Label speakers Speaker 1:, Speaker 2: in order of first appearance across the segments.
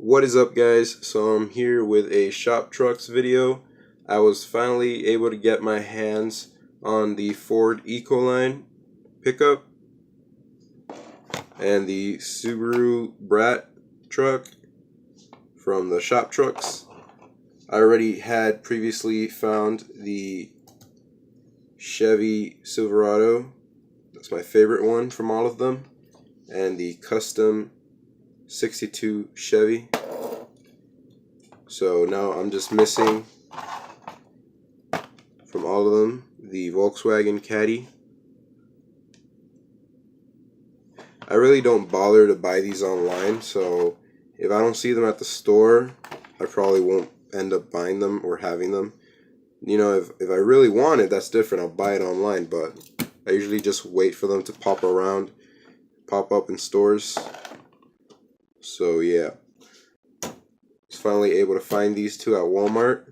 Speaker 1: What is up, guys? So I'm here with a Shop Trucks video. I was finally able to get my hands on the Ford Ecoline pickup and the Subaru Brat truck from the Shop Trucks. I already had previously found the Chevy Silverado. That's my favorite one from all of them. And the custom 62 Chevy. So now I'm just missing from all of them the Volkswagen Caddy. I really don't bother to buy these online, so if I don't see them at the store, I probably won't end up buying them or having them. You know, if I really want it, that's different. I'll buy it online, but I usually just wait for them to pop up in stores. So yeah, was finally able to find these two at Walmart.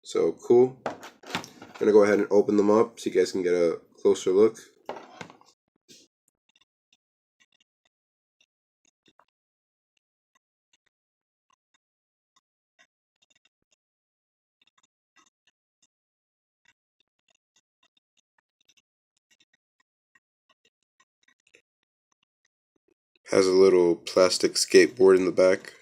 Speaker 1: So cool. I'm gonna go ahead and open them up so you guys can get a closer look. Has a little plastic skateboard in the back.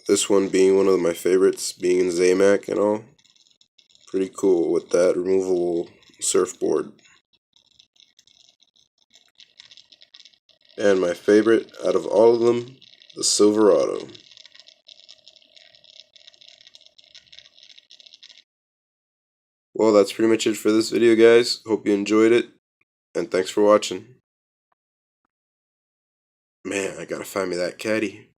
Speaker 1: This one being one of my favorites, being in Zamac and all. Pretty cool with that removable surfboard. And my favorite out of all of them, the Silverado. Well, that's pretty much it for this video, guys. Hope you enjoyed it, and thanks for watching. Man, I gotta find me that caddy.